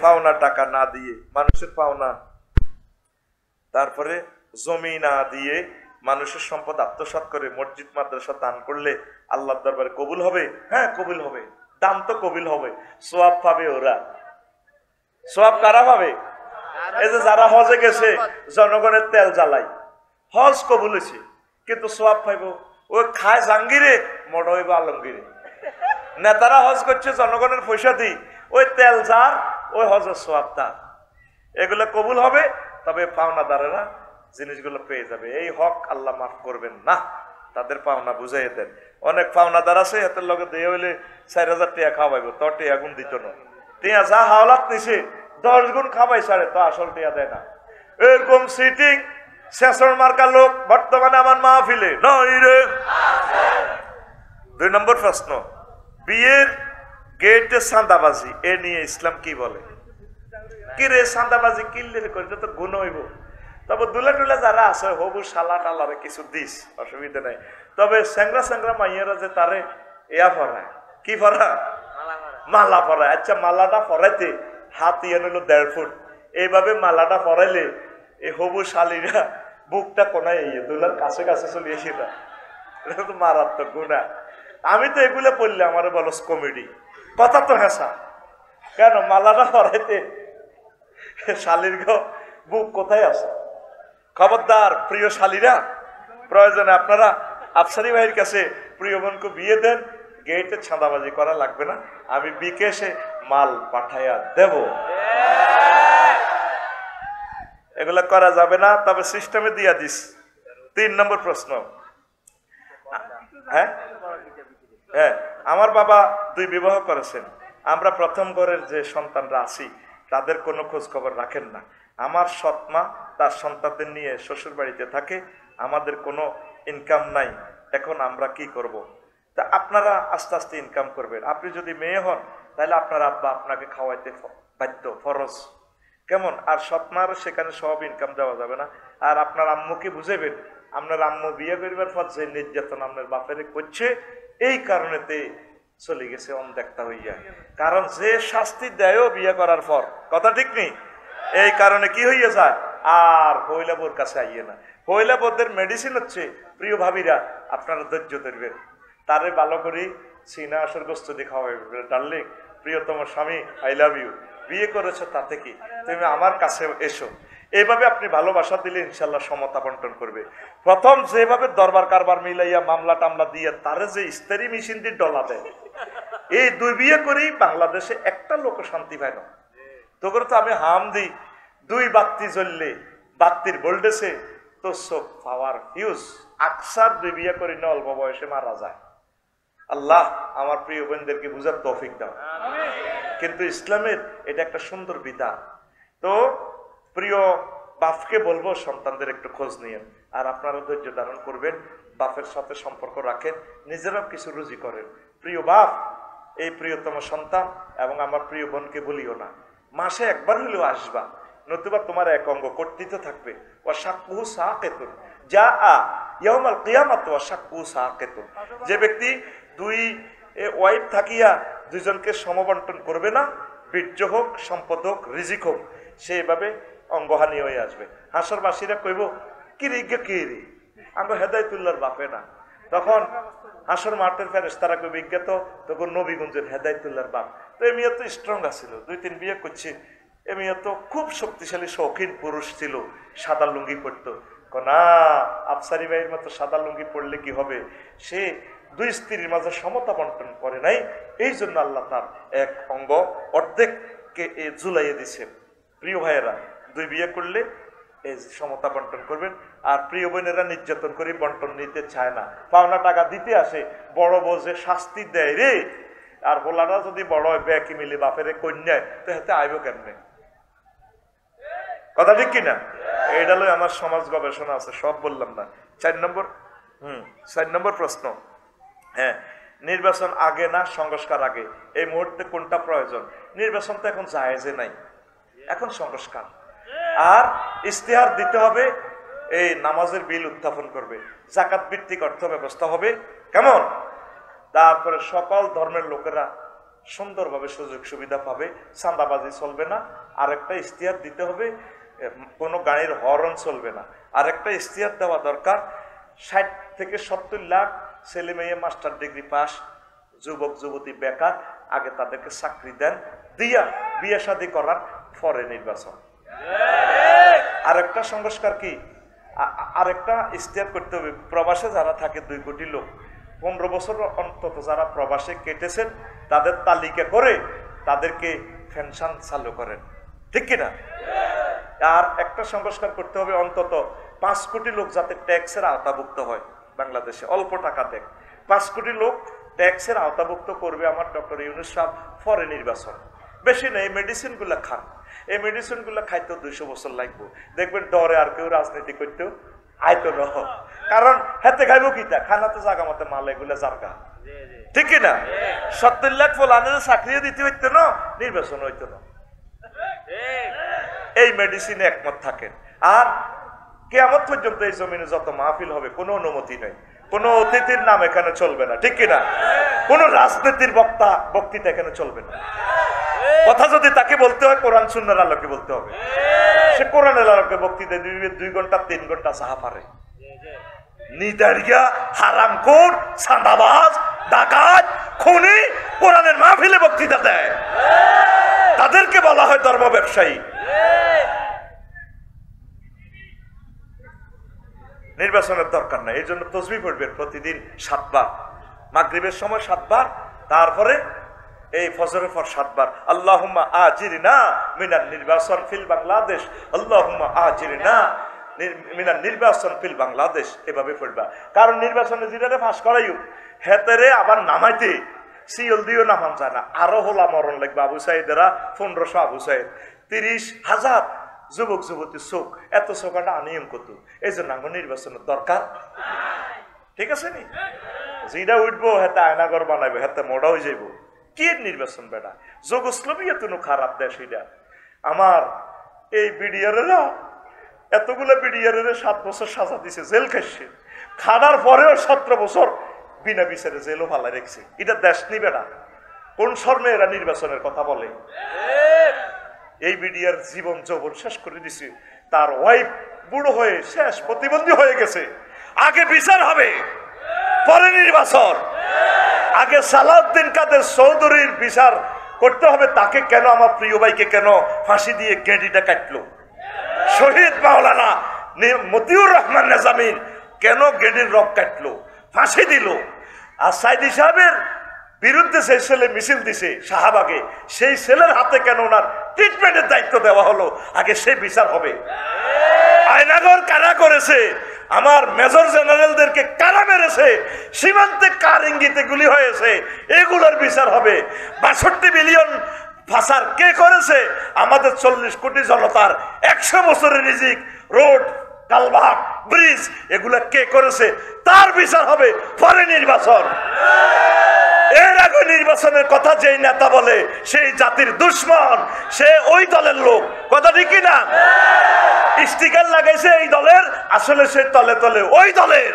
পাওনা টাকা না দিয়ে মানুষের পাওনা, তারপরে জমি না দিয়ে মানুষের সম্পদ আত্মসাৎ করে মসজিদ মাদ্রাসা দান করলে আল্লাহর দরবারে কবুল হবে? হ্যাঁ কবুল হবে, দান তো কবুল হবে, সওয়াব পাবে ওরা। সওয়াব কারা পাবে? এই যে যারা হজে গেছে জনগণের তেল জ্বালাই, হজ কবুল হয়েছে কিন্তু সওয়াব পাইব ওই খায় জাঙ্গিরে মোড় হইব আলমগীরে। নেতারা হজ করছে জনগণের পয়সা দিই, ওই তেল যার ওই হজের সওয়াব তার। এগুলো কবুল হবে, তবে পাওনাদারেরা জিনিসগুলো পেয়ে যাবে। এই হক আল্লাহ মাফ করবেন না, তাদের পাওনা বুঝাই দেন। অনেক পাওনাদার আছে হাতের লগে দিয়ে হইলে 4000 টাকা খাওয়াইব, তোর টাকা গুণ দিত না, টিয়া যা হাওলাত নিছে 10 গুণ খাওয়াই সারে তো আসল টিয়া দেয় না। এরকম সিটিং শেষর মার্কা লোক বর্তমানে আমার মাহফিলে নয় রে। 2 নম্বর প্রশ্ন, বিয়ের গেটে চাঁদাবাজি এ নিয়ে ইসলাম কি বলে? কি রে চাঁদাবাজি কিনলে করে তো গুণ হইব, তবে দুলা টুলা যারা আছে হবু শালা টালারে কিছু দিস, অসুবিধা নাই। তবে স্যাংরা স্যাংরা মাইয়েরা যে তারে এয়া পরায়, কি পরা? মালা পরায়। আচ্ছা মালাটা পরাইতে হাত ইয়ে নিল 1.5 ফুট, এইভাবে মালাটা পরাইলে এই হবু শালিরা বুকটা কোনায় ইয়ে দুলার কাছে কাছে চলে এসে, এটা তো মারাত্মক গুণা। আমি তো এগুলো পড়লে আমার বলো কমেডি, কথা তো হেসা। কেন মালাটা পরাইতে শালির বুক কোথায় আছে? খবরদার প্রিয় শালীরা, প্রয়োজনে আপনারা আফসারি ভাইয়ের কাছে প্রিয় বোনকে বিয়ে দেন, গেটে ছাঁদাবাজি করা লাগবে না, আমি বিকেশে মাল পাঠাইয়া দেব। এগুলা করা যাবে না, তবে সিস্টেমে দিয়া দিস। 3 নম্বর প্রশ্ন, হ্যাঁ হ্যাঁ আমার বাবা 2 বিবাহ করেছেন, আমরা প্রথম ঘরের যে সন্তানরা আছি তাদের কোনো খোঁজ খবর রাখেন না। আমার সৎমা তার সন্তানদের নিয়ে শ্বশুর বাড়িতে থাকে, আমাদের কোনো ইনকাম নাই, এখন আমরা কি করব? তা আপনারা আস্তে আস্তে ইনকাম করবেন। আপনি যদি মেয়ে হন তাহলে আপনার আব্বা আপনাকে খাওয়াইতে বাধ্য, ফরজ, কেমন? আর সৎমার সেখানে সব ইনকাম দেওয়া যাবে না। আর আপনার আম্মুকে বুঝাবেন, আপনার আম্মু বিয়ে করবার পর যে নির্যাতন আপনার বাপেরে করছে, এই কারণেতে চলে গেছে অনদেখতা হইয়া। কারণ যে শাস্তি দেয় বিয়ে করার পর, কথা ঠিক নেই, এই কারণে কি হইয়া যায়, আর হইলা বোর কাছে আইয়ে না। হইলা বোরদের মেডিসিন হচ্ছে, প্রিয় ভাবিরা আপনারা ধৈর্য ধরবেন, তারে ভালো করে সিনা আসর গোস্ত দিয়ে খাওয়াইবে। ডার্লিং, প্রিয়তম স্বামী, আই লাভ ইউ, বিয়ে করেছো তাতে কি, তুমি আমার কাছে এসো। এইভাবে আপনি ভালোবাসা দিলে ইনশাল্লাহ সমতা বন্টন করবে। প্রথম যেভাবে দরবার কারবার মিলাইয়া মামলা টামলা দিয়ে তারে যে ইস্তারি মেশিন দিয়ে ডলা দেয়, এই 2 বিয়ে করেই বাংলাদেশে একটা লোক শান্তি পায় না। তোকে তো আমি হাম দিই, 2 বাতি জ্বললে বাতির ভোল্টেজে তো সব পাওয়ার ফিউজ, আকসার 2 বিয়ে করি না অল্প বয়সে মারা যায়। আল্লাহ আমার প্রিয় বোনদেরকে বুঝার তৌফিক দাও। কিন্তু ইসলামের এটা একটা সুন্দর বিধান। তো প্রিয় বাপকে বলবো সন্তানদের একটু খোঁজ নিয়েন, আর আপনারা ধৈর্য ধারণ করবেন, বাপের সাথে সম্পর্ক রাখেন, নিজেরাও কিছু রুজি করেন। প্রিয় বাপ, এই প্রিয়তম সন্তান এবং আমার প্রিয় বোনকে বলিও না, মাসে একবার হলেও আসবা, নতুবা তোমার এক অঙ্গ কর্তৃত্ব থাকবে। ও সাক্কুহু সাকিতুন যা আ ইয়াউমাল কিয়ামাত ওয়া সাক্কুহু সাকিতুন। যে ব্যক্তি 2 ওয়াইফ থাকিয়া 2 জনকে সমবন্টন করবে না, বীর্য হোক, সম্পদ হোক, রিজিক হোক, সেভাবে অঙ্গহানি হয়ে আসবে। হাসর বাসীরা কইব কি রে কে রে, আঙ্গ হেদায়েতুল্লাহর বাপে না। তখন হাসর মাঠের ফেরেশতারা কইব বিজ্ঞাত তখন নবীগঞ্জের হেদায়েতুল্লাহর বাপ। তো এমিয়া তো স্ট্রং আছিল, 2-3 বিয়ে করছে, এমিয়া তো খুব শক্তিশালী শৌখিন পুরুষ ছিল, সাদা লুঙ্গি পরতো। না, আফসারি ভাইয়ের মতো সাদা লুঙ্গি পড়লে কি হবে, সে 2 স্ত্রীর মাঝে সমতা বন্টন করে নাই, এই জন্য আল্লাহ তার এক অঙ্গ অর্ধেককে ঝুলাইয়ে দিছে। প্রিয় ভাইয়েরা, 2 বিয়ে করলে এই সমতা বন্টন করবেন। আর প্রিয় বোনেরা নির্যাতন করে বন্টন নিতে চায় না, পাওনা টাকা দিতে আসে, বড় বোঝে শাস্তি দেয় রে। আর হোলারা যদি বড় হয় ব্যাকি মিলে বাপের কন্যায়, তো হাতে আইব কেমনে? কথা ঠিক কিনা? এইটা লই আমার সমাজ গবেষণা আছে, সব বললাম না। 4 নম্বর প্রশ্ন, হ্যাঁ নির্বাচন আগে না সংস্কার আগে, এই মুহূর্তে কোনটা প্রয়োজন? নির্বাচন তো এখন জায়েজে নাই, এখন সংস্কার। আর ইস্তেহার দিতে হবে, এই নামাজের বিল উত্থাপন করবে, জাকাত ভিত্তিক অর্থ ব্যবস্থা হবে, কেমন? তারপরে সকল ধর্মের লোকেরা সুন্দরভাবে সুযোগ সুবিধা পাবে, চাঁদাবাজি চলবে না। আরেকটা ইশতেহার দিতে হবে, কোনো গাড়ির হর্ন চলবে না। আরেকটা ইশতেহার দেওয়া দরকার, 60 থেকে 70 লাখ ছেলে মেয়ে মাস্টার ডিগ্রি পাস, যুবক যুবতী বেকার, আগে তাদেরকে চাকরি দেন, দিয়া বিয়ে শাদী করার পরে নির্বাচন। আরেকটা সংস্কার কি, আরেকটা ইশতেহার করতে হবে, প্রবাসে যারা থাকে 2 কোটি লোক, 15 বছর অন্তত যারা প্রবাসে কেটেছেন তাদের তালিকা করে তাদেরকে পেনশন চালু করেন, ঠিক কিনা? আর একটা সংস্কার করতে হবে, অন্তত 5 কোটি লোক যাতে ট্যাক্সের আওতাভুক্ত হয় বাংলাদেশে, অল্প টাকা দেয়। 5 কোটি লোক ট্যাক্সের আওতাভুক্ত করবে আমার ডক্টর ইউনূস সাহেব পরে নির্বাচন। বেশি নেই, মেডিসিনগুলো খান, এই মেডিসিনগুলো খাইতেও 200 বছর লাগবে। দেখবেন ডরে আর কেউ রাজনীতি করতেও আয়তো ন, কারণ হাতে খাইব কিটা, খানা তো জাগা মতো মাল, এগুলো জারগা, ঠিক কিনা? 70 লাখ ফলানের চাকরি দিতে হইতো না, নির্বাচন হইতো না। এই মেডিসিনে একমত থাকেন। আর কিয়ামত পর্যন্ত এই জমিনে যত মাহফিল হবে কোনো অনুমতি নেই, কোনো অতিথির নাম এখানে চলবে না, ঠিক কিনা? কোনো রাজনীতির বক্তৃতা এখানে চলবে না। কথা যদি তাকে বলতে হয় কোরআন সুন্নাহর আলোকে বলতে হবে, সে কোরআনের আলোকে বক্তৃতা দিবে, 2 ঘন্টা 3 ঘন্টা সাহা পারে। নিদারিয়া হারামখোর, চাঁদাবাজ, ডাকাত, খুনি কোরআনের মাহফিলে বক্তৃতা দেয়, তাদেরকে বলা হয় ধর্ম ব্যবসায়ী। নির্বাচনের দরকার নাই, এই জন্য তসবিহ পড়বেন প্রতিদিন 7 বার, মাগরিবের সময় 7 বার, তারপরে এই ফজরের পর 7 বার আল্লাহুম্মা আজিরনা মিনান নির্বাচন ফিল বাংলাদেশ, আল্লাহুম্মা আজিরনা মিনান নির্বাচন ফিল বাংলাদেশ, এভাবে পড়বা। কারণ নির্বাচনে যেটারে ফাঁস করাইও হেতেরে আবার নামাইতে সিএল দিও নামান যায় না, আরো হোলা মরণ লাগবে। আবু সাইদেরা 1500 আবু সাইদ, 30,000 যুবক যুবতী চোখ, এত চোখাটা আনিয়ম কত, এই জন্য আমার নির্বাচনের দরকার, ঠিক আছে নি? যেটা উঠবো হেতে আয়নাগর বানাইবে, হেতে মোড়া হয়ে যাইব। কি নির্বাচন বেটা, যোগস্লবী এত খারাপ দেশ এটা। আমার এই বিডিআরেরা এতগুলো বিডিআরের 7 বছর সাজা দিছে, জেল খাইছে, খানার পরেও 17 বছর বিনা বিচারে জেলও ভালো রেখেছে। এটা দেশ নি বেটা, কোন শর্মে এরা নির্বাচনের কথা বলে? এই বিডিআর জীবন যৌবন শেষ করে দিছে, তার ওয়াইফ বুড়ো হয়ে শেষ, প্রতিবন্ধী হয়ে গেছে। আগে বিচার হবে, পরে নির্বাচন। আগে সালাউদ্দিন কাদের চৌধুরীর বিচার করতে হবে, তাকে কেন, আমার প্রিয় ভাইকে কেন ফাঁসি দিয়ে গেঁডিটা কাটলো? শহীদ মাওলানা মতিউর রহমান নিজামীর কেন গেঁডির রক কাটলো, ফাঁসি দিল? আর সাইদি সাহেবের বিরুদ্ধে সেই ছেলে মিছিল দিছে শাহবাগে, সেই ছেলের হাতে কেন ওনার ট্রিটমেন্টের দায়িত্ব দেওয়া হলো? আগে সেই বিচার হবে। আয়নাগর কারা করেছে, আমার মেজর জেনারেলদেরকে কারা মেরেছে, সীমান্তে কার ইঙ্গিতে গুলি হয়েছে, এগুলোর বিচার হবে। 62 বিলিয়ন ফাসার কে করেছে? আমাদের 40 কোটি জনতার 100 বছরের রিজিক, রোড, কালভার্ট, ব্রিজ, এগুলা কে করেছে, তার বিচার হবে পরে নির্বাচন। এর আগে নির্বাচনের কথা যেই নেতা বলে সেই জাতির দুশ্মন, সে ওই দলের লোক, কথা ঠিক না? স্টিকার লাগাইছে এই দলের, আসলে সে তলে তলে ওই দলের।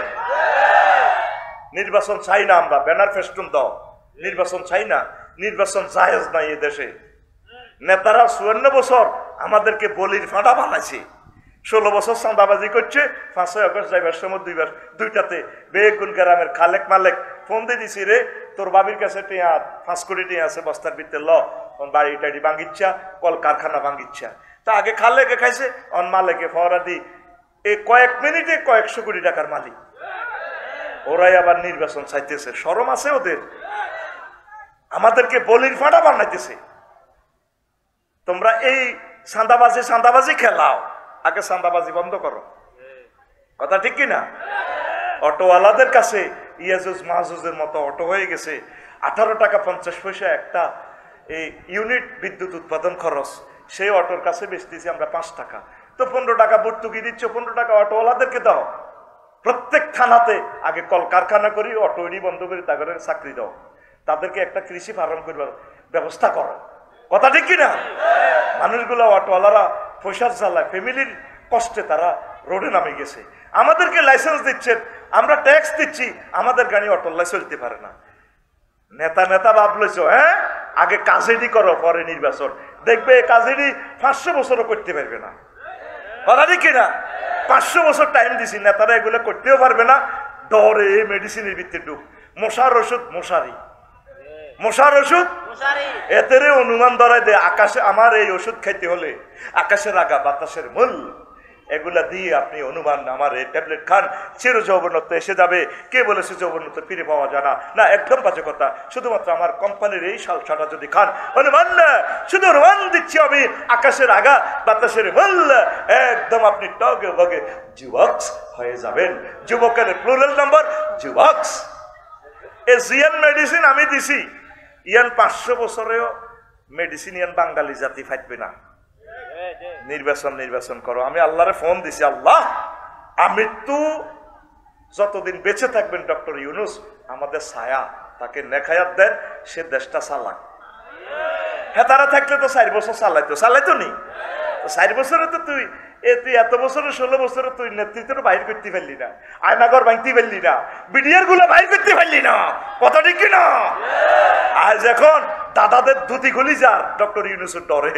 নির্বাচন চাই না আমরা, ব্যানার ফেস্টুন দাও, নির্বাচন চাই না। নির্বাচন জায়েজ নাই এ দেশে। নেতারা 54 বছর আমাদেরকে বলির ফাঁড়া বানাইছে, 16 বছর চাঁদাবাজি করছে। 5ই আগস্ট যাইবার সময় 2টাতে বেগুন গ্রামের খালেক মালেক ফোন দিয়ে দিছি, রে তোর বাবির কাছে 5 কোটি টিয়া আছে বস্তার ভিতরে, ল বাড়ি টাড়ি ভাঙিচ্ছা, কল কারখানা ভাঙিচ্ছা। তা আগে খালেকে খাইছে, অন মালেকে ফওয়ারা দি, এই কয়েক মিনিটে কয়েকশো কোটি টাকার মালিক। ওরাই আবার নির্বাচন চাইতেছে, শরম আছে ওদের? আমাদেরকে বলির ফাঁড়া বানাইতেছে। তোমরা এই চাঁদাবাজি খেলাও, আগে চাঁদাবাজি বন্ধ করো, কথা ঠিক কিনা? অটোওয়ালাদের কাছে ইয়াজুজ মাহজুজের মতো অটো হয়ে গেছে। 18 টাকা 50 পয়সা একটা এই ইউনিট বিদ্যুৎ উৎপাদন খরচ, সেই অটোর কাছে বেচতেছি আমরা 5 টাকা। তো 15 টাকা ভর্তুকি দিচ্ছ, 15 টাকা অটোওয়ালাদেরকে দাও। প্রত্যেক থানাতে আগে কল কারখানা করি, অটোই বন্ধ করি, তাদের চাকরি দাও, তাদেরকে একটা কৃষি ফার্ম করবার ব্যবস্থা করো, কথা ঠিক কিনা? মানুষগুলো অটোওয়ালারা পয়সার জ্বালায়, ফ্যামিলির কষ্টে তারা রোডে নামে গেছে। আমাদেরকে লাইসেন্স দিচ্ছেন, আমরা ট্যাক্স দিচ্ছি, আমাদের গাড়ি অটোল্লায় চলতে পারে না। নেতা ভাব লইছ, হ্যাঁ আগে কাজেরই করো, পরে নির্বাচন। দেখবে কাজেরই 500 বছরও করতে পারবে না, কথা ঠিক কিনা? 500 বছর টাইম দিছি, নেতারা এগুলো করতেও পারবে না। ডরে মেডিসিনের ভিত্তি ডুব, মশার ওষুধ মশারি, মশার ওষুধ এতেরে অনুমান ধরায় দে আকাশে আমার এই ওষুধ খাইতে হলে আকাশের আগা বাতাসের মূল, এগুলা দিয়ে আপনি অনুমান আমার এই ট্যাবলেট খান, চির যৌবনত্ব এসে যাবে। কে বলেছে যৌবনত্ব ফিরে পাওয়া যায় না? না, একদম বাজে কথা। শুধুমাত্র আমার কোম্পানির এই সালসাটা যদি খান, অনুমান না, শুধু অনুমান দিচ্ছি আমি, আকাশের আগা বাতাসের মূল, একদম আপনি টগে বগে যুবক্স হয়ে যাবেন। যুবকের প্লুরাল নাম্বার যুবক্স। এই জিয়ান মেডিসিন আমি দিছি, ইয়ান 500 বছরেও মেডিসিন ইয়ান বাঙালি জাতি ফাটবে না। নির্বাচন করো। আমি আল্লাহরে ফোন দিছি, আল্লাহ আমৃত্যু যতদিন বেঁচে থাকবেন ডক্টর ইউনূস আমাদের ছায়া, তাকে নেখায়াত দেন, সে দেশটা চালাক। হ্যাঁ, তারা থাকলে তো 4 বছর চালাইতো নি। 4 বছরে তো তুই এত বছরে 16 বছরে তুই নেতৃত্ব বাইর করতে পারলি না, আয়নাগর ভাঙতে পারলি না, বিডিআর গুলো বাইর করতে পারলি না, কথা ঠিক কিনা? আজ এখন দাদাদের ধুতি খুলি যার ডক্টর ইউনূসের ডরে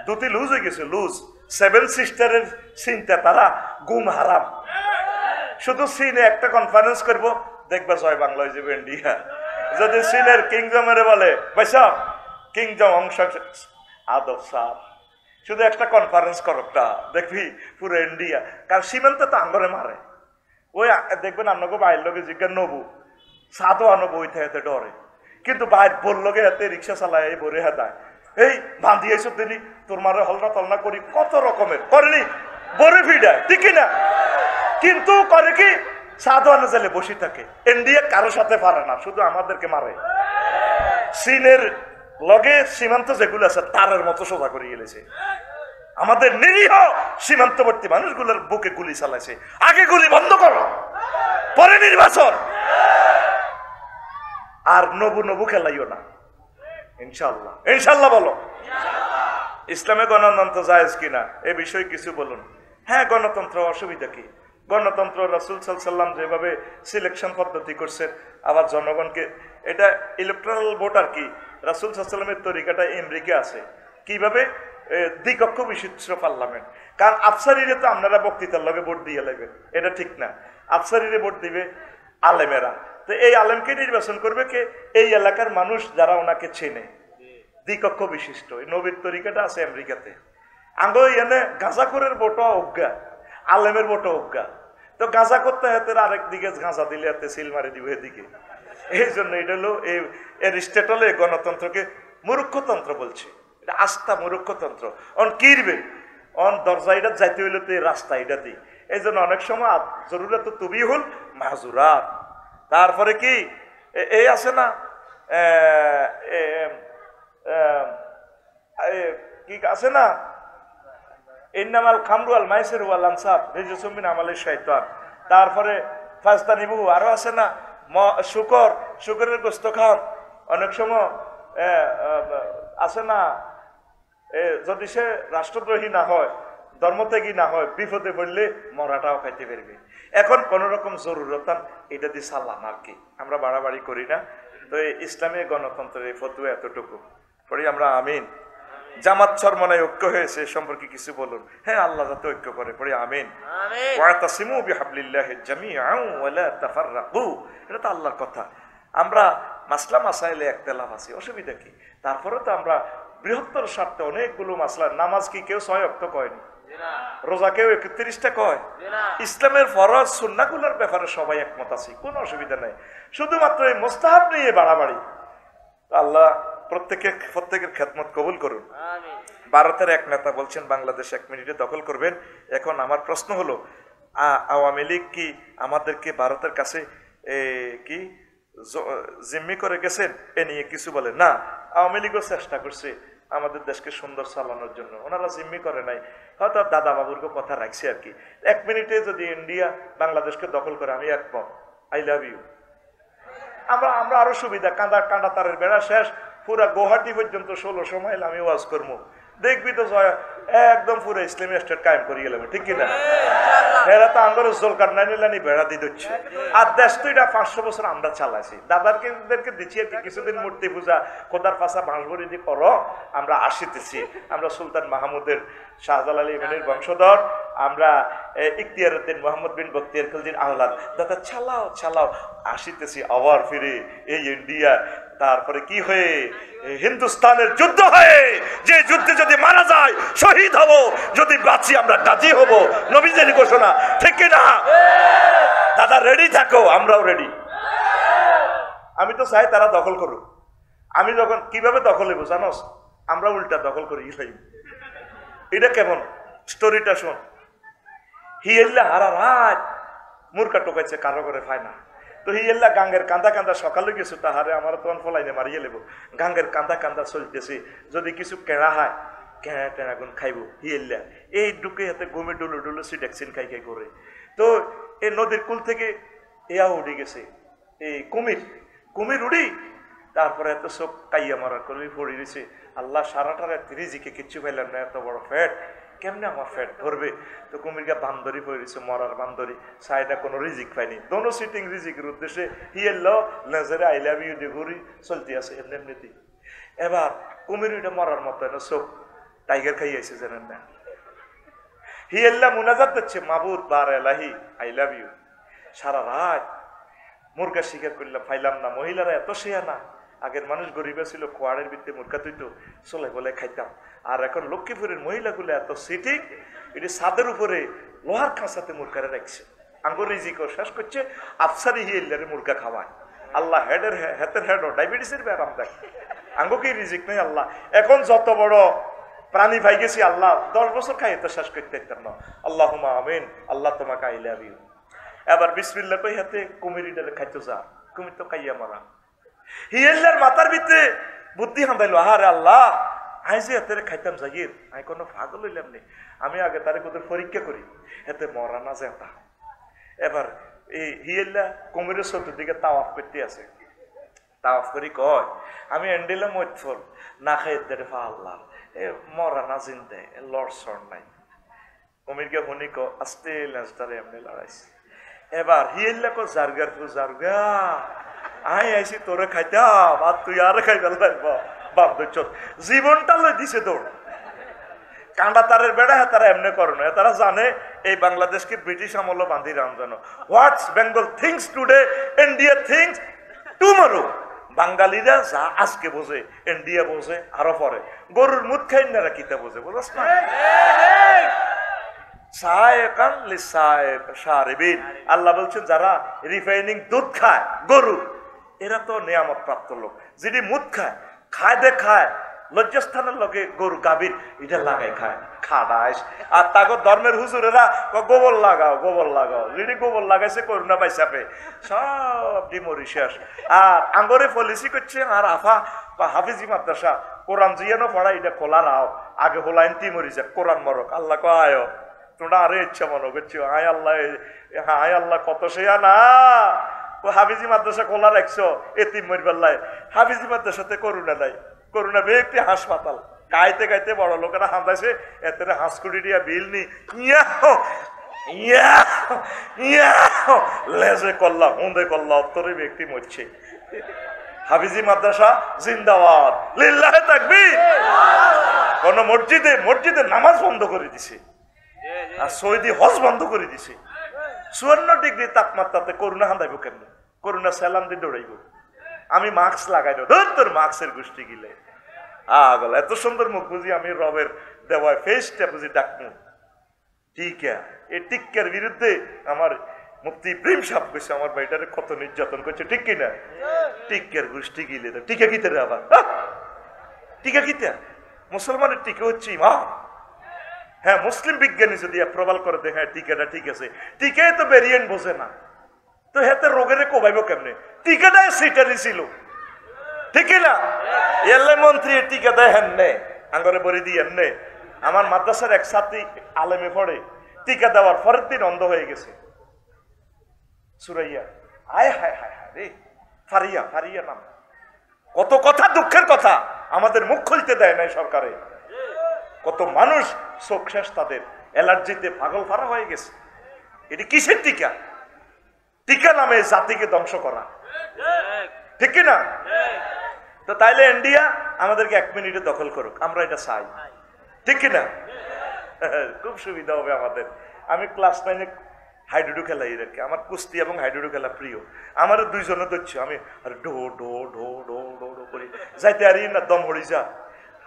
ধুতি লুজ হয়ে গেছে, লুজ। 7 সিস্টারের চিন্তা তারা গুম হারাম। শুধু চীনে একটা কনফারেন্স করব, দেখবে জয় বাংলা হয়ে যাবে ইন্ডিয়া। যদি চীনের কিংজমের বলে বৈশাখ কিংজম অংশ আদব সাহ, শুধু একটা কনফারেন্স করকটা দেখবি পুরো ইন্ডিয়া। কারণ সীমান্ত তো আঙ্গরে মারে। ওই দেখবেন আপনাকে বাইরের লোকে জিজ্ঞাসা নবু সাদও আনো বই থেকে ডরে, কিন্তু বাইর বললোকে হাতে রিক্সা চালায় ভরে হাতায়, এই বাঁধিয়ে এসব দিনি তোর মারে হলনা তলনা করি, কত রকমের করেনি, বরে ফিডায়, ঠিক না? কিন্তু করে কি, সাদও আনা জেলে বসে থাকে। ইন্ডিয়া কারোর সাথে পারে না, শুধু আমাদেরকে মারে। চীনের লগে সীমান্ত যেগুলো আছে তারের মতো সোজা করে গেলেছে। আমাদের নিরীহ সীমান্তবর্তী মানুষগুলোর বুকে গুলি চালাইছে। আগে গুলি বন্ধ করো, পরে নির্বাচন। আর নবু খেলাইও না, ইনশাল্লাহ। ইনশাল্লাহ বলো। ইসলামে গণতন্ত্র জায়েজ কিনা এ বিষয়ে কিছু বলুন। হ্যাঁ, গণতন্ত্র, অসুবিধা কি? গণতন্ত্র রাসূল সাল্লাল্লাহু আলাইহি ওয়াসাল্লাম যেভাবে সিলেকশন পদ্ধতি করছেন, আবার জনগণকে এটা ইলেকট্রাল ভোট আর কি, রাসূল সাল্লাল্লাহু আলাইহি ওয়াসাল্লামের তরিকাটা আমেরিকা আছে। কিভাবে? দ্বিকক্ষ বিশিষ্ট পার্লামেন্ট। কারণ আফসারিরে তো আপনারা বক্তৃতার লগে ভোট দিয়ে লাগবেন, এটা ঠিক না। আফসারিরে ভোট দিবে আলেমেরা। তো এই আলেমকে নির্বাচন করবে কে? এই এলাকার মানুষ যারা ওনাকে চেনে। দ্বিকক্ষ বিশিষ্ট এই নবীর তরিকাটা আছে আমেরিকাতে। আঙ্গো এনে গাঁজাখোরের ভোটও অজ্ঞা, আলেমের ভোটও অজ্ঞা। তো গাঁজা করতে হাতে আরেক দিকে গাঁজা দিলে হাতে সিল মারি দিব এদিকে। এই জন্য এটা হলো এই এরিস্টটলে গণতন্ত্রকে মূর্খতন্ত্র বলছে। এটা আস্থা মূর্খতন্ত্র। অন কিরবে অন দরজাইটা যাইতে হইলে তো এই রাস্তা এটা দিই। এই জন্য অনেক সময় জরুরত তুবি হল মাহুরাত। তারপরে কি এই আছে না, কি আছে না, ইন্নামাল খামরু আল মাইসির ওয়াল আনসাব রিজসুম মিন আমালিশ শাইতান। তারপরে ফাজতানিবু, আরো আছে না শুকরের গোস্ত খান। অনেক সময় আছে না, যদি সে রাষ্ট্রদ্রোহী না হয়, ধর্মত্যাগী না হয়, বিপদে পড়লে মরাটাও খাইতে পারবে। এখন কোন রকম জরুরতান এটা দিয়ে সালাম আর কি, আমরা বাড়াবাড়ি করি না। তো ইসলামী গণতন্ত্রের ফতোয়া এতটুকু পরে আমরা আমিন। জামাত চরমনায় ঐক্য হয়েছে সম্পর্কে কিছু বলুন। হ্যাঁ, আল্লাহ যাতে ঐক্য করে, পরে আমিন। ওয়াতাসিমু বিহাবলিল্লাহি জামিআন ওয়া লা তাফাররাকু, এটা তো আল্লাহর কথা। আমরা মাসলা মাসাইলে ইখতিলাফ আছে, অসুবিধা কি? তারপরে তো আমরা বৃহত্তর স্বার্থে অনেকগুলো মাসলা, নামাজ কি কেউ 6 ওয়াক্ত কয়নি, রোজা কেউ 31টা কয়, ইসলামের ফরজ সুন্নাহগুলোর ব্যাপারে সবাই একমত আছে, কোনো অসুবিধা নেই। শুধুমাত্র এই মুস্তাহাব নিয়ে বাড়াবাড়ি। আল্লাহ প্রত্যেকের খেদমত কবুল করুন। ভারতের এক নেতা বলছেন বাংলাদেশ 1 মিনিটে দখল করবেন। এখন আমার প্রশ্ন হলো, আওয়ামী লীগ কি আমাদেরকে ভারতের কাছে কি জিম্মি করে গেছেন? এ নিয়ে কিছু বলেন না। আওয়ামী লীগও চেষ্টা করছে আমাদের দেশকে সুন্দর চালানোর জন্য, ওনারা জিম্মি করে নাই, হয়তো দাদা বাবুর কথা রাখছে আর কি। 1 মিনিটে যদি ইন্ডিয়া বাংলাদেশকে দখল করে, আমি একমত, আই লাভ ইউ। আমরা আরো সুবিধা, কাঁদা তারের বেড়া শেষ, পুরা গুয়াহাটি পর্যন্ত 1600 মাইল আমি ওয়াজ করবো, দেখবি তো একদম পুরো ইসলামী স্টেট কায়েম করে গেলাম, ঠিক কিনা? এরা তো আঙ্গর জলকার নাইনি বেড়া দিয়ে দিচ্ছে। আর দেশ তো এটা 500 বছর আমরা চালাইছি, দাদাদেরকে দিচ্ছি আর কি, কিছুদিন মূর্তি পূজা খোদার পাশা বাঁশবরি দিয়ে করো, আমরা আসিতেছি। আমরা সুলতান মাহমুদের শাহজালাল ইমানের বংশধর, আমরা ইখতিয়ারউদ্দিন মোহাম্মদ বিন বখতিয়ার খলজির আওলাদ। দাদা চালাও চালাও, আসিতেছি আবার ফিরে এই ইন্ডিয়া। তারপরে কি হয়ে হিন্দুস্তানের যুদ্ধ হয়ে, যে যুদ্ধে যদি মারা যায় শহীদ হব, যদি বাঁচি আমরা গাজী হব, নবীজের ঘোষণা, ঠিক না? দাদা রেডি থাকো, আমরাও রেডি। আমি তো চাই তারা দখল করুক। আমি যখন কিভাবে দখল নেবো জানোস, আমরা উল্টা দখল করি। এটা কেমন স্টোরিটা শোন। হিয়েল্লা হারা রাত মুরকা টোকাইছে, কারো করে পায় না। তো হিয়েল্লা গাঙ্গের কান্দা কান্দা, সকালে গেছো তাহারে আমার তখন ফলাইনে মারিয়ে লেবো। গাঙ্গের কান্দা কান্দা চলতেছে, যদি কিছু কেড়া হয় কেড়া টেড়া গুণ খাইব। হিয়েল্লা এই ডুকে হাতে গমে ডুলো ডুলো সিডেক্সিন খাই খাই করে। তো এই নদীর কুল থেকে এয়া উঠে গেছে এই কুমির উড়ি। তারপরে এত চোখ কাইয়া মারা করে পড়ে গেছে। আল্লাহ সারাটার রিজিকে কিচ্ছু পাইলাম না, এত বড় ফ্যাট কেমনে আমার ফ্যাট ধরবে? তো কুমিরকে বান্দরি পড়েছে, মরার বান্দরি, সাইডা কোনো রিজিক পাইনি। দোনো সিটিং রিজিকের উদ্দেশ্যে হিয়েল লেজারে আই লাভ ইউ দিয়ে ঘুরি চলতে আছে এমনি এমনিতেই। এবার কুমির ওইটা মরার মতো না, চোখ টাইগার খাইয়াছে জানেন না। হিয়েল্লা মুনাজাত দিচ্ছে, মাবুদ বার এলাহি আই লাভ ইউ। সারা রাত মুরগা শিকার করলাম, পাইলাম না। মহিলারা এত শেয়া না, আগের মানুষ গরিব ছিল, খোয়াড়ের ভিত্তি মুরগা তুইতো চলে বলে খাইতাম। আর এখন লক্ষ্মীপুরের মহিলাগুলো এত সিটিং, এটি ছাদের উপরে লোহার খাঁচাতে মুরগারে রাখছে। আঙ্গুর রিজিকও শেষ করছে, আফসারি হিয়েল্লারে মুরগা খাওয়ায়। আল্লাহ হেতের হেডও ডায়াবেটিসের ব্যারাম দেখ, আঙ্গুকে রিজিক নেই আল্লাহ। এখন যত বড় প্রাণী পাই গেছি আল্লাহ, 10 বছর খাই তো শেষ করতে পারতাম না। আল্লাহুম্মা আমিন, আল্লাহ তোমাকে আই লাভ ইউ। এবার বিসমিল্লাহ কই হাতে কুমিরিটারে খাইতো যা, কুমির তো খাইয়া মারা। হিয়েল্লার মাথার ভিতরে বুদ্ধি হাঁদাইলো, আহারে আল্লাহ আই যে হাতে খাইতাম জাগির, আমি কোনো পাগল হইলাম নি, আমি আগে তারে কোথাও পরীক্ষা করি, এতে মরা না যেতা। এবার এই হিয়েল্লা কুমিরের চতুর্দিকে তাওয়াফ করতে আছে। তাওয়াফ করি কয়, আমি এন্ডেলে মধ্যফল না খাই দেরে ফা আল্লাহ, এ মরা না জিন্দে লড়সড় নাই। কুমিরকে শুনি ক আস্তে লেজটারে এমনি লড়াইছে। এবার হিয়েল্লা কো জারগার ফু জারগা, আই আইসি তোরে খাইতাম আর তুই আর খাই ফেললাই বাপ দৈচ। জীবনটা লই দিছে দৌড়। কাঁডা তারের বেড়া হ্যাঁ তারা এমনি করে না, তারা জানে এই বাংলাদেশকে ব্রিটিশ আমল বান্ধি রাম জানো। What's Bengal thinks today, India thinks tomorrow. বাঙালিরা যা আজকে বোঝে, ইন্ডিয়া বোঝে আরো পরে। গরুর মুখ খাই না কিতা বোঝে, বোঝাস না? আল্লাহ বলছেন যারা রিফাইনিং দুধ খায় গরু, এরা তো নিয়ামত প্রাপ্ত লোক। যিনি মুদ খায়, খায় দে খায় লজ্জাস্থানের লোকে গরু গাভীর এটা লাগাই খায় খাড়াইস। আর তাকে ধর্মের হুজুরেরা গোবর লাগাও গোবর লাগাও, যিনি গোবর লাগাইছে করুণা পাইসাপে সব ডিমরি শেষ। আর আঙ্গরে পলিসি করছে আর আফা বা হাফিজি মাদ্রাসা কোরআন জিয়ানো পড়া, এটা খোলা রাও আগে হোলাইন টিমরি যা কোরআন মরক। আল্লাহ কো আয় তোমরা আরে ইচ্ছা মনে করছো, আয় আল্লাহ আয় আল্লাহ কত সেয়া না। হাফিজি মাদ্রাসা খোলা রাখছো এতিম মরিবাল্লায়, হাফিজি মাদ্রাসাতে করুণা নাই। করুণা বে একটি হাসপাতাল, গাইতে গাইতে বড় লোকেরা হাঁদাইছে, এতে হাঁসকুড়ি দিয়া বিল নি লেজে করলাম হুঁদে করলাম অত্তরে ব্যক্তি মরছে। হাফিজি মাদ্রাসা জিন্দাবাদ, লিল্লাহে তাকবীর। কোন মসজিদে নামাজ বন্ধ করে দিছে, আর সৌদি হজ বন্ধ করে দিছে। 54 ডিগ্রি তাপমাত্রাতে করুণা হাঁদাইব কেমন? করুণা সালাম দিয়ে দৌড়াইব। আমি মাস্ক লাগাই ধর তোর মাস্কের গোষ্ঠী গিলে আগল এত সুন্দর মুখ বুঝি আমি রবের দেওয়ায় ফেসটা বুঝি ডাকমু। ঠিক এই টিক্কার বিরুদ্ধে আমার মুফতি প্রেম সাপ করছে, আমার ভাইটারে কত নির্যাতন করছে, ঠিক কিনা? টিক্কার গোষ্ঠী গিলে টিকা কিতে রে আবার টিকা কিতে? মুসলমানের টিকা হচ্ছে ইমান। হ্যাঁ, মুসলিম বিজ্ঞানী যদি প্রবাল করে দেখে টিকাটা ঠিক আছে, টিকায় তো ভেরিয়েন্ট বোঝে না, তো হেতে রোগের কোবাইব কেমনে? টিকাটাই সিটারি ছিল, ঠিক না? এলে মন্ত্রী টিকা দেয় হেননে আঙ্গরে বড়ি দিয়ে হেননে। আমার মাদ্রাসার এক ছাত্রী আলেমে পড়ে, টিকা দেওয়ার পরের দিন অন্ধ হয়ে গেছে। সুরাইয়া আয় হায় হায় হায় রে, ফারিয়া নাম। কত কথা, দুঃখের কথা, আমাদের মুখ খুলতে দেয় নাই সরকারে। কত মানুষ চোখ শেষ, তাদের অ্যালার্জিতে পাগল ফারা হয়ে গেছে। এটি কিসের টিকা? টিকা নামে জাতিকে ধ্বংস করা, ঠিক কিনা? তো তাইলে ইন্ডিয়া আমাদেরকে 1 মিনিটে দখল করুক, আমরা এটা চাই, ঠিক কিনা? খুব সুবিধা হবে আমাদের। আমি ক্লাস 9-এ হাইডুডু খেলাই রেখে, আমার কুস্তি এবং হাইডুডু খেলা প্রিয়। আমার 2 জনে ধরছি, আমি আর ডো ডো ডো ডো ডো ডো করি যাইতে আর না, দম হরি যা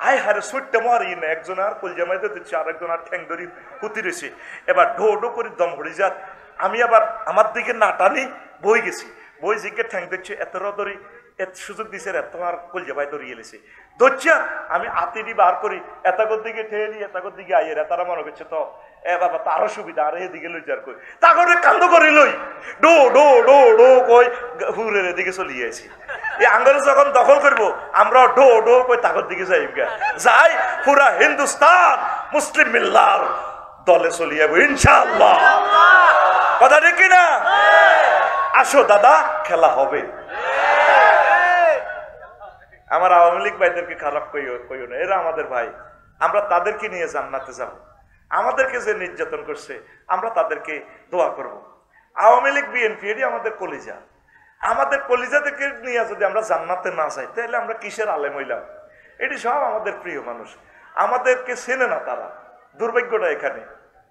আয় হারে সুইটটা মারি না, একজন আর কলজা মাইতে দিচ্ছে, আর একজন আর ঠ্যাং ধরি পুঁতি রয়েছে, এবার ডো ডো করে দম হরি যা। আমি আবার আমার দিকে না টানি বই গেছি, বই জিকে ঠ্যাং দিচ্ছে, এত রদরি এত সুযোগ দিছে, এত আর কলজা ভাই ধরিয়ে গেছে ধরছা। আমি আতিরি বার করি, এতগর দিকে ঠেলি, এতগর দিকে আইয়ের, তারা মনে করছে তো এ বাবা তারও সুবিধা, আর এদিকে লই যার কই তাগরে কান্দ করে লই ডো ডো ডো ডো কই হুরের এদিকে চলে গেছি। এই আঙ্গরে যখন দখল করবো আমরা ডো ডো কই তাগর দিকে যাই, যাই পুরা হিন্দুস্তান মুসলিম মিল্লার দলে চলে যাবো ইনশাআল্লাহ। কথা ঠিক কিনা? আসো দাদা, খেলা হবে। আমার আওয়ামী লীগ ভাইদেরকে খারাপ কইও না, এরা আমাদের ভাই, আমরা তাদেরকে নিয়ে জান্নাতে যাব। আমাদেরকে যে নির্যাতন করছে আমরা তাদেরকে দোয়া করব। আওয়ামী লীগ বিএনপি এটি আমাদের কলিজা, আমাদের কলিজা থেকে নিয়ে যদি আমরা জান্নাতে না যাই তাহলে আমরা কিসের আলেম হইলাম? এটি সব আমাদের প্রিয় মানুষ, আমাদেরকে চেনে না তারা, দুর্ভাগ্যটা এখানে।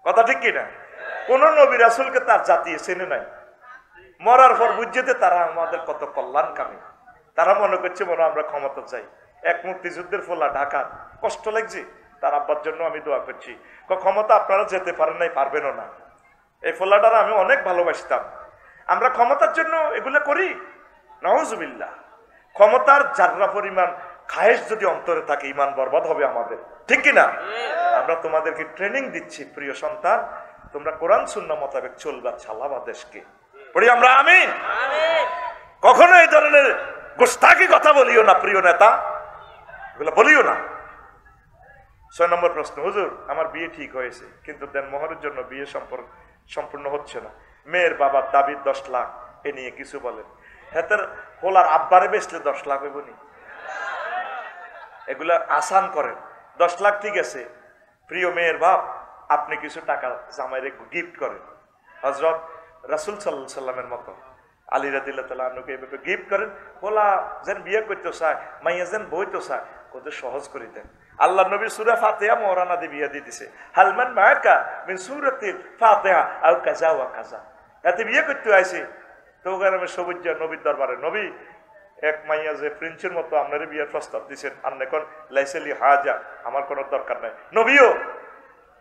কথা ঠিক কিনা? কোন নবী রাসূলকে তার জাতি চেনে নাই, মরার পর বুঝতে তারা আমাদের কত কল্যাণকামী। তারা মনে করছে মনে আমরা ক্ষমতা চাই। এক মুক্তিযুদ্ধের ফোলা ঢাকা কষ্ট লাগছে, তার আব্বার জন্য আমি দোয়া করছি, ক্ষমতা আপনারা যেতে পারেন নাই, পারবেনও না। এই ফোলাটার আমি অনেক ভালোবাসতাম। আমরা ক্ষমতার জন্য এগুলো করি? নাউজুবিল্লাহ। ক্ষমতার যার্রা পরিমাণ খায়েশ যদি অন্তরে থাকে, ইমান বরবাদ হবে আমাদের, ঠিক কিনা? আমরা তোমাদেরকে ট্রেনিং দিচ্ছি, প্রিয় সন্তান, তোমরা কোরআন সুন্নাহ মোতাবেক চলবা, চালাবা দেশকে। পড়ি আমরা আমিন। কখনো এই ধরনের গোস্তাকি কথা বলিও না প্রিয় নেতা, এগুলো বলিও না। 6 নম্বর প্রশ্ন, হুজুর আমার বিয়ে ঠিক হয়েছে কিন্তু দেনমোহরের জন্য বিয়ে সম্পূর্ণ হচ্ছে না, মেয়ের বাবার দাবি 10 লাখ, এ নিয়ে কিছু বলেন। হেতের হোলার আব্বারে বেচলে 10 লাখ হইব নি? এগুলা আসান করেন। 10 লাখ ঠিক আছে, প্রিয় মেয়ের বাপ আপনি কিছু টাকা জামাইরে গিফট করেন, হযরত রাসূল সাল্লাল্লাহু আলাইহি সাল্লামের মতো আলী রাদিয়াল্লাহু তাআলা আনহুকে এভাবে গিফট করেন। হোলা যেন বিয়ে করতে চায়, মাইয়া যেন বইতে চায়, কত সহজ করে দেন। আল্লাহ নবী সূরা ফাতিহা মোহরানা দিয়ে বিয়ে দিয়ে দিছে, হালমান মায়াকা মিন সূরাতিল ফাতিহা আও কাজা ওয়া কাজা। এতে বিয়ে করতে আইছে তো গ্রামে সবুজ নবীর দরবারে, নবী এক মাইয়া যে প্রিন্সের মতো আপনার বিয়ের প্রস্তাব দিচ্ছেন, আর এখন লাইসেলি হাজা, আমার কোনো দরকার নাই, নবীও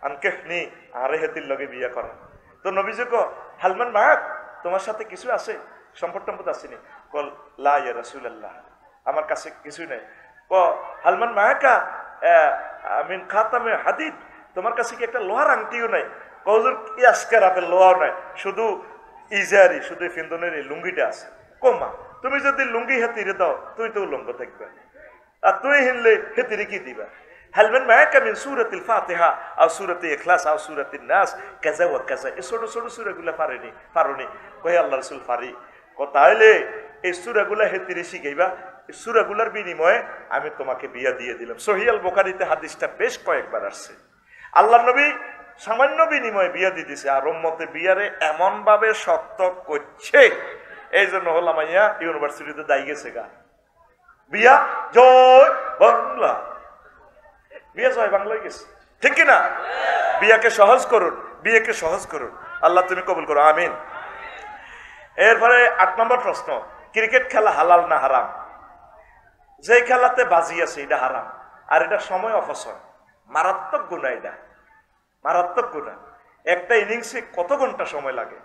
আনকে নি আরে হেতির লগে বিয়ে করেন। তো নবী যে হালমান মায়াক তোমার সাথে কিছু আছে, সম্পদ টম্পদ আসেনি? কল লা ইয়া রাসূলুল্লাহ, আমার কাছে কিছুই নাই। ক হালমান মায়াকা মিন খাতামে হাদিদ, তোমার কাছে কি একটা লোহার আংটিও নাই? কজুর কি আজকের আপেল লোহাও নাই, শুধু ইজারি, শুধু ফিন্দনের এই লুঙ্গিটা আছে। কমা তুমি যদি লুঙ্গি হেতিরে দাও তুই তো উলঙ্গ থাকবে, আর তুই হিনলে হেতিরে কি দিবা? হালমান মায়াকা মিন সূরাতিল ফাতিহা আও সূরাতিল ইখলাস আও সূরাতিন নাস কাজা ওয়া কাজা। এই ছোট ছোট সূরাগুলো পারোনি? কই আল্লাহ রাসূল পারি। তাইলে এই সূরাগুলো হেতিরে শিখাইবা, এই সূরাগুলোর বিনিময়ে আমি তোমাকে বিয়া দিয়ে দিলাম। সহিহ আল বুখারীতে হাদিসটা বেশ কয়েকবার আসছে। আল্লাহ নবী সামান্য বিনিময়ে বিয়া দিয়ে দিছে, আর উম্মতে বিয়ারে এমন ভাবে শক্ত করছে, এই জন্য হলাম মাইয়া ইউনিভার্সিটিতে দাই গেছে গা বিয়া জয় বাংলা, বিয়া জয় বাংলায় গেছে, ঠিক কিনা? বিয়াকে সহজ করুন, বিয়েকে সহজ করুন, আল্লাহ তুমি কবুল করো, আমিন। এরপরে 8 নম্বর প্রশ্ন, ক্রিকেট খেলা হালাল না হারাম? যে খেলাতে বাজি আছে এটা হারাম, আর এটা সময় অপচয়, মারাত্মক গুনাহ, এটা মারাত্মক গুনাহ। একটা ইনিংসে কত ঘন্টা সময় লাগে,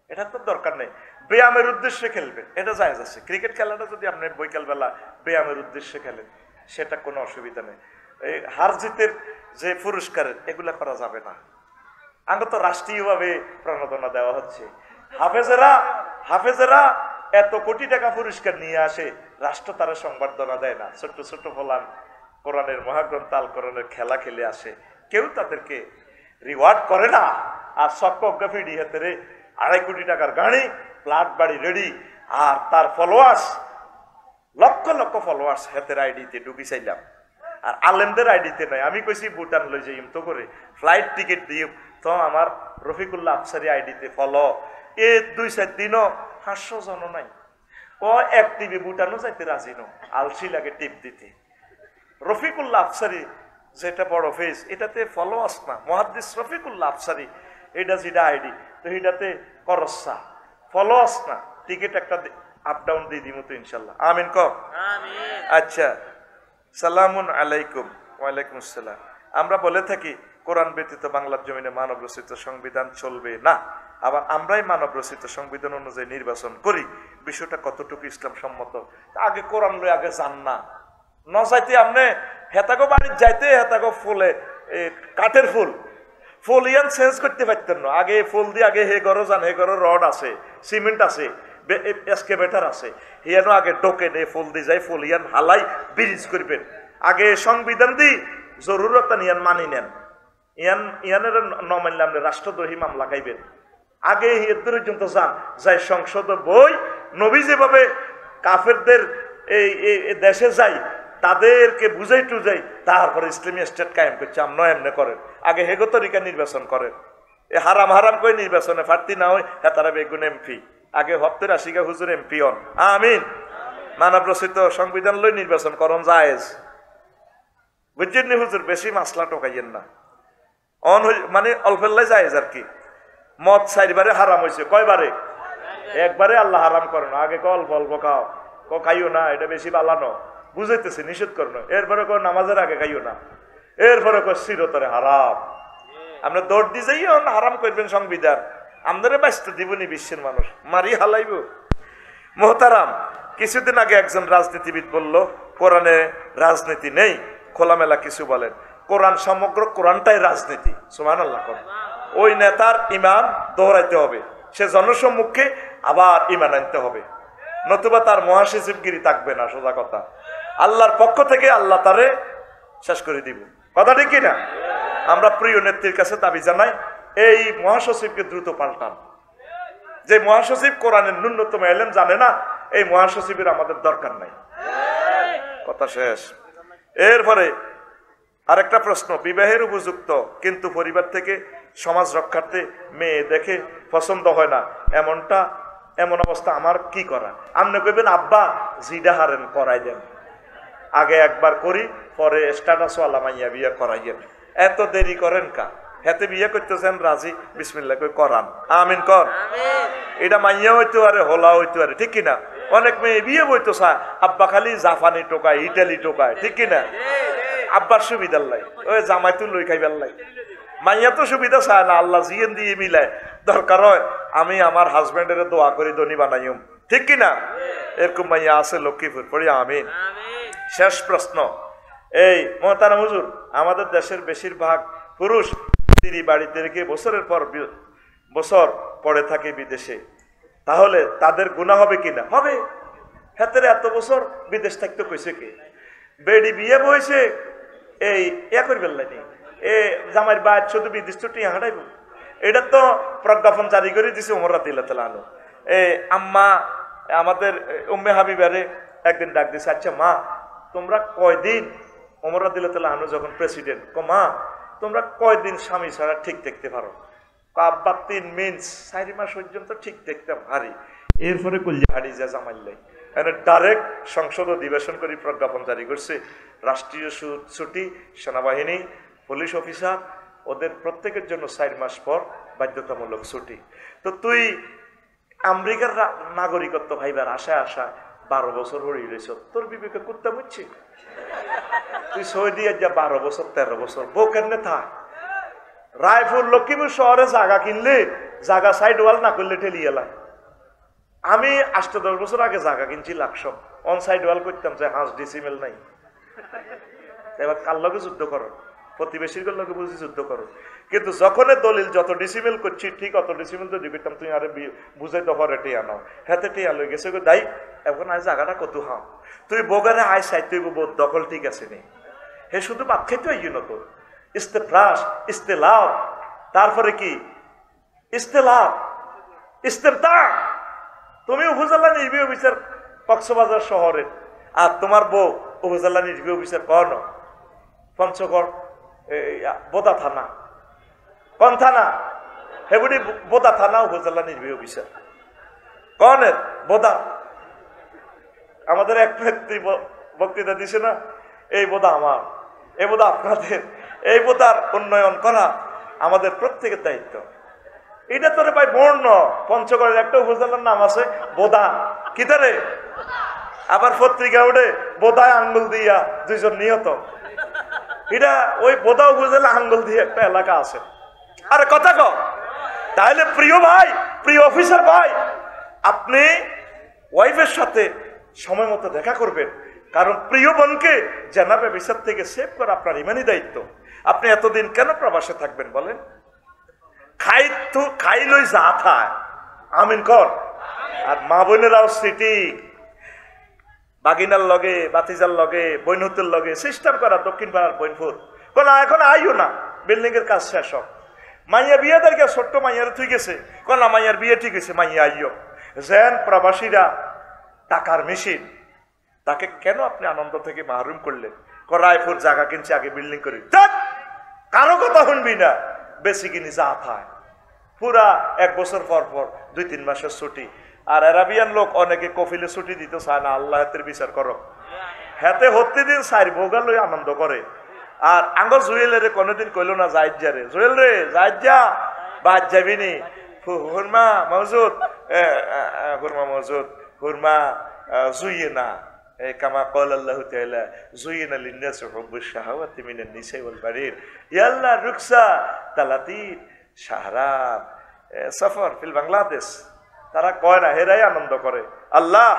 এটা তো দরকার নেই। ব্যায়ামের উদ্দেশ্যে খেলবেন, এটা জায়েজ আছে। ক্রিকেট খেলাটা যদি আপনি বৈকালবেলা ব্যায়ামের উদ্দেশ্যে খেলেন সেটা কোনো অসুবিধা নেই। এই হার জিতের যে পুরস্কারের এগুলা করা যাবে না। আমরা তো রাষ্ট্রীয়ভাবে প্রণোদনা দেওয়া হচ্ছে, হাফেজেরা এত কোটি টাকা পুরস্কার নিয়ে আসে, রাষ্ট্র তারা সংবর্ধনা দেয় না। ছোট্ট ছোট্ট ফলান কোরআনের মহাগ্রন্থ আল কোরআনের খেলা খেলে আসে, কেউ তাদেরকে রিওয়ার্ড করে না। আর সক্কফিডি হাতেরে 2.5 কোটি টাকার গাড়ি, ফ্ল্যাট বাড়ি রেডি, আর তার ফলোয়ার্স লক্ষ লক্ষ ফলোয়ার্স হাতের আইডিতে ঢুকি চাইলাম, আর আলেমদের আইডিতে নাই। আমি কইছি ভুটান লই যাই তো করে ফ্লাইট টিকিট দিয়ে তো আমার রফিকুল্লাহ আফসারি আইডিতে ফলো এ 2-4 দিনও 500 জন নাই। ও এক টিভি বুটানো যাইতে রাজি নো, আলসি লাগে টিপ দিতে। রফিকুল্লাহ আফসারি যেটা বড় ফেজ, এটাতে ফলোয়ার্স না, মুহাদ্দিস রফিকুল্লাহ আফসারি এটা যেটা আইডি, তো এটাতে করসা ফলোয়ার্স না, টিকিট একটা আপ ডাউন দিয়ে দিব তো ইনশাল্লাহ। আমিন ক। আচ্ছা, সালামুন আলাইকুম। ওয়ালাইকুম আসসালাম। আমরা বলে থাকি কোরআন ব্যতীত বাংলার জমিনে মানব রচিত সংবিধান চলবে না, আবার আমরাই মানব রচিত সংবিধান অনুযায়ী নির্বাচন করি। বিষয়টা কতটুকু ইসলাম সম্মত? আগে কোরআন লই আগে যান না, ন যাইতে আপনি হেতাগো বাড়ির যাইতে হেতাগো ফুলে কাঠের ফুল ফুল ইয়ান চেঞ্জ করতে পারতেন না। আগে ফুল দিয়ে আগে হে ঘরও যান, হে ঘরও রড আছে, সিমেন্ট আছে, এসকেভেটার আছে, হিয়ানো আগে ডোকে নে ফুল দিয়ে যায়, ফুল ইয়ান হালাই ব্রিজ করবেন। আগে সংবিধান দি জরুরত ইয়ান মানি নেন, ইয়ানের ন মানলে আপনি রাষ্ট্রদ্রোহী মামলা খাইবেন। আগে হিয়ের পর্যন্ত যান, যাই সংসদ বই নবী যেভাবে কাফেরদের এই দেশে যাই তাদেরকে বুঝাই টুজাই, তারপরে ইসলামী স্টেট কায়েম করছে। আমরা এমনি করেন, আগে হেগো তরিকা নির্বাচন করেন। এ হারাম হারাম করে নির্বাচনে প্রার্থী না হয় হেতারা বেগুন এমপি, আগে হপ্তের আশিকা হুজুর এমপি হন। আমিন। মানব রচিত সংবিধান লই নির্বাচন করন জায়েজ, বুঝছেন নি হুজুর? বেশি মাসলা টোকাইয়েন না, মানে অল্পেল্লাই জায়েজ আর কি। মদ 4বারে হারাম হয়েছে, কয়বারে? একবারে আল্লাহ হারাম করে না, আগে অল্প অল্প খাও, খাইও না, এটা বেশি বালানো বুঝাইতেছে, নিষেধ করো। এরপরে নামাজের আগে খাইও না, এরপরে চিরতরে হারাম। আমরা দৌড় দিয়ে যাই হারাম করবেন সংবিধান, আমাদের বাঁচতে দিবনি বিশ্বের মানুষ, মারি হালাইব। মোহতারাম, কিছুদিন আগে একজন রাজনীতিবিদ বলল কোরআনে রাজনীতি নেই, খোলামেলা কিছু বলেন। কোরআন সমগ্র কোরআনটাই রাজনীতি। সুবহানাল্লাহ। ওই নেতার ইমান দৌড়াইতে হবে, সে জনসম্মুখে আবার ইমান আনতে হবে, নতুবা তার মহাসচিবগিরি থাকবে না। সোজা কথা, আল্লাহর পক্ষ থেকে আল্লাহ তারে শেষ করে দিব। কথা ঠিক কিনা? আমরা প্রিয় নেত্রীর কাছে দাবি জানাই, এই মহাসচিবকে দ্রুত পাল্টান। যে মহাসচিব কোরআনের ন্যূনতম এলেম জানে না, এই মহাসচিবের আমাদের দরকার নাই। কথা শেষ। এরপরে আরেকটা প্রশ্ন, বিবাহের উপযুক্ত কিন্তু পরিবার থেকে সমাজ রক্ষার্থে মেয়ে দেখে পছন্দ হয় না, এমন অবস্থা আমার কি করা? আপনি কইবেন আব্বা জিডা হারেন করাই দেন, আগে একবার করি পরে স্ট্যাটাস ওয়ালা মাইয়া বিয়ে করাইয়েন। এত দেরি করেন কা? হেতে বিয়ে করতেছেন রাজি, বিসমিল্লাহ কই করান। আমিন কর। এটা মাইয়া হইতে পারে, হোলা হইতে পারে, ঠিক কিনা? অনেক মেয়ে বিয়ে বইতো চায়, আব্বা খালি জাপানি টোকায়, ইটালি টোকায়, ঠিক কিনা? আব্বার সুবিধার লাই, ওই জামাই তো লই খাইবার লাই। মাইয়া তো সুবিধা চায় না, আল্লাহ জিয়েন দিয়ে মিলায়। দরকার হয় আমি আমার হাজবেন্ডের দোয়া করি ধনী বানাইম, ঠিক কিনা? এরকম মাইয়া আছে লক্ষ্মীপুর পড়ি। আমিন। শেষ প্রশ্ন, এই মোহতারাম হুজুর, আমাদের দেশের বেশিরভাগ পুরুষ স্ত্রী বাড়িতে রেখে বছরের পর বছর পড়ে থাকে বিদেশে, তাহলে তাদের গুনাহ হবে কিনা? হবে। হেতের এত বছর বিদেশ থাকতে কইছে কে? বেডি বিয়ে বইছে এই করবেন নাই, এ জামাইর বাদ শুধু বিদেশ ছুটি হাঁটাইব। এটা তো প্রজ্ঞাপন জারি করে দিছে ওমর রাদিয়াল্লাহু তাআলা আনহু। আম্মা আমাদের উম্মে হাবিবারে একদিন ডাক দিছে, আচ্ছা মা তোমরা কয়দিন, ওমর রাদিয়াল্লাহু তাআলা আনহু যখন প্রেসিডেন্ট, মা তোমরা কয়দিন স্বামী ছাড়া ঠিক দেখতে পারো? আব্বা 3 মিনিট 4 মাস পর্যন্ত ঠিক দেখতে পারি, এরপরে কল্যা হারি যা জামাইলাই। ডাইরেক্ট সংসদ অধিবেশন করে প্রজ্ঞাপন জারি করছে, রাষ্ট্রীয় ছুটি, সেনাবাহিনী, পুলিশ অফিসার, ওদের প্রত্যেকের জন্য 4 মাস পর বাধ্যতামূলক ছুটি। তো তুই আমেরিকার নাগরিকত্ব ভাইবার আশায় 12 বছর হয়ে রয়েছ, তোর বিবেকে কুত্তা মুচ্ছে? তুই সৌদি যা 12 বছর 13 বছর বউ কেমনে থাক? রায়পুর লক্ষ্মীপুর শহরে জায়গা কিনলে জায়গা সাইড ওয়াল না করলে ঠেলি এলাম। আমি 8-10 বছর আগে জায়গা কিনছি লাকসম, অন সাইড ওয়াল করতাম, যে 5 ডিসিমেল নাই। এবার কার লগে যুদ্ধ করো? প্রতিবেশীর লগে বুঝি যুদ্ধ করো। কিন্তু যখন দলিল যত ডিসিমেল করছি ঠিক অত ডিসিমেল যদি করতাম, তুই আরে বুঝাই তো হরে টিয়া নাও, হাতে টিয়া লই গেছে দাই। এখন আজ জায়গাটা কত হাও, তুই বোগারে আয় সাই, তুই দখল ঠিক আছে নি? হে শুধু বাদ খাইতে হয় না তোর। ইস্তেফ্রাস, ইস্তেলাভ, তারপরে কি ইস্তেলাভ, ইস্তেফতা। তুমি উপজেলা নির্বাহী অফিসার কক্সবাজার শহরে, আর তোমার বউ উপজেলা নির্বাহী অফিসার কন পঞ্চগড় বোদা থানা। কোন থানা? হেবুডি বোদা থানা উপজেলা নির্বাহী অফিসার কনের বোদা। আমাদের এক ব্যক্তি বক্তৃতা দিছে না, এই বোদা আমার, এই বোদা আপনাদের, এই বোদার উন্নয়ন করা আমাদের প্রত্যেকের দায়িত্ব। এটা তোরে ভাই বর্ণ পঞ্চগড়ের একটা উপজেলার নাম আছে বোদা, কি তারে? আবার পত্রিকা উঠে বোদায় আঙ্গুল দিয়া 2 জন নিহত। এটা ওই বোদা উপজেলা আঙ্গুল দিয়ে একটা এলাকা আছে। আরে কথা কো। তাহলে প্রিয় ভাই, প্রিয় অফিসার ভাই, আপনি ওয়াইফের সাথে সময় মতো দেখা করবেন, কারণ প্রিয় বোনকে জানাবে বিচার থেকে সেভ করা আপনার ইমানি দায়িত্ব। আপনি এতদিন কেন প্রবাসে থাকবেন বলেন? খাইলই যা থায়, আমিন কর। আর মা বোনেরাও সিটি বাগিনার লগে, বাতিজার লগে, বইনহুতের লগে সিস্টেম করা দক্ষিণ পাড়ার বইনপুর কোন এখন আইও না, বিল্ডিং এর কাজ শেষ হোক। মাইয়া বিয়ে দেখে ছোট্ট মাইয়ার ঠিক আছে, কোন মাইয়ার বিয়ে ঠিক আছে, মাইয়া আইও। যেন প্রবাসীরা টাকার মেশিন, তাকে কেন আপনি আনন্দ থেকে মাহরুম করলেন? রায়পুর জায়গা কিনছে, আগে বিল্ডিং করি, কারো কথা শুনবি না, বেশি কিনি যা থায়। পুরা 1 বছর পর পর 2-3 মাসের ছুটি। আর আরাবিয়ান লোক অনেকে কফিলে ছুটি দিতে চায় না, আল্লাহ হাতের বিচার করো। হাতে হতে দিন 4 বৌগা লই আনন্দ করে। আর আঙ্গ জুয়েলের কোনোদিন কইল না যাইজ যা রে, জুয়েল রে যাইজ যা, বাদ যাবি নি, হুরমা মজুদ, হুরমা মজুদ, হুরমা জুইয়ে না। কামা কল আল্লাহ তাআলা জুইনা লিন্নাস হুব্বুশ শাহাওয়াতি মিনান নিসাই ওয়াল বারির ইয়াল্লা রুকসা তালাতির শাহরাব সফর ফিল বাংলাদেশ। তারা কয় না, হেরাই আনন্দ করে। আল্লাহ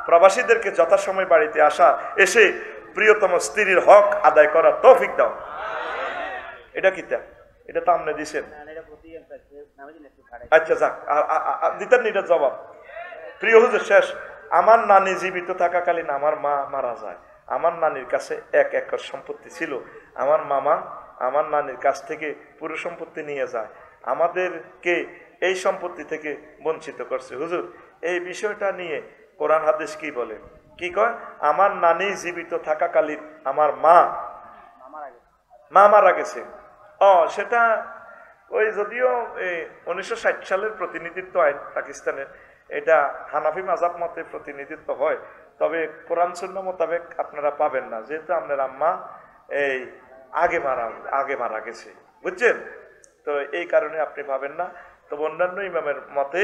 প্রবাসীদেরকে যথাসময় বাড়িতে আসা, এসে প্রিয়তম স্ত্রীর হক আদায় করার তৌফিক দাও। এটা কিতা? এটা তো আপনি দিছেন। আচ্ছা যাক, দিতেন এটা জবাব। প্রিয় হুজুর শেষ। আমার নানি জীবিত থাকাকালীন আমার মা মারা যায়। আমার নানির কাছে 1 একর সম্পত্তি ছিল। আমার মামা আমার নানির কাছ থেকে পুরো সম্পত্তি নিয়ে যায়, আমাদেরকে এই সম্পত্তি থেকে বঞ্চিত করছে। হুজুর, এই বিষয়টা নিয়ে কোরআন হাদিস কি বলে? কি কয়? আমার নানি জীবিত থাকাকালীন আমার মা মারা গেছে। সেটা ওই যদিও 1960 সালের প্রতিনিধিত্ব আইন পাকিস্তানের, এটা হানাফি মাযহাব মতে প্রতিনিধিত্ব হয়, তবে কোরআন সুন্নাহ মোতাবেক আপনারা পাবেন না, যেহেতু আপনার আম্মা এই আগে মারা গেছে, বুঝছেন? তো এই কারণে আপনি পাবেন না। তো অন্যান্য ইমামের মতে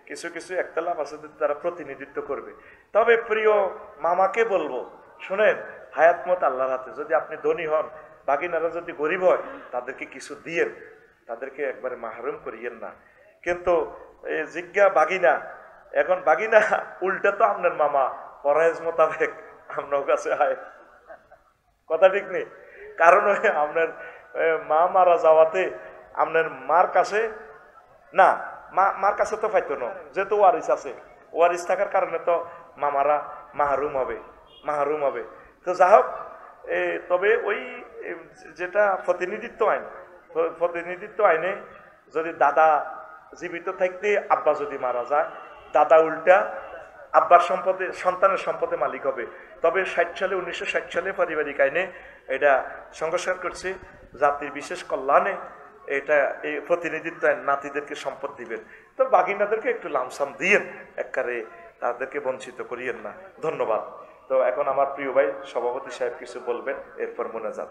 কিছু কিছু একতলাফ আছে, তারা প্রতিনিধিত্ব করবে। তবে প্রিয় মামাকে বলবো, শুনেন, হায়াত মত আল্লাহর হাতে। যদি আপনি ধনী হন, বাগিনারা যদি গরিব হয়, তাদেরকে কিছু দিয়েন, তাদেরকে একবারে মাহরুম করিয়েন না। কিন্তু জিজ্ঞা বাগিনা, এখন বাগিনা উল্টা তো আপনার মামা ফরজ মোতাবেক আপনার কাছে আয়, কথা ঠিক নেই? কারণ আপনার মা মারা যাওয়াতে আপনার মার কাছে না, মার কাছে তো পাইতো না, যেহেতু ওয়ারিস আছে, ওয়ারিস থাকার কারণে তো মামারা মাহরুম হবে। তো যা হোক, তবে ওই যেটা প্রতিনিধিত্ব আইনে যদি দাদা জীবিত থাকতে আব্বা যদি মারা যায়, দাদা উল্টা আব্বার সম্পদে, সন্তানের সম্পদে মালিক হবে। তবে 1960 সালে পারিবারিক আইনে এটা সংস্কার করছে, জাতির বিশেষ কল্যাণে এটা এই প্রতিনিধিত্ব আইন নাতিদেরকে সম্পদ দিবেন। তো বাগিনাদেরকে একটু লামসাম দিয়েন, একবারে তাদেরকে বঞ্চিত করিয়েন না। ধন্যবাদ। তো এখন আমার প্রিয় ভাই সভাপতি সাহেব কিছু বলবেন, এরপর মোনাজাত।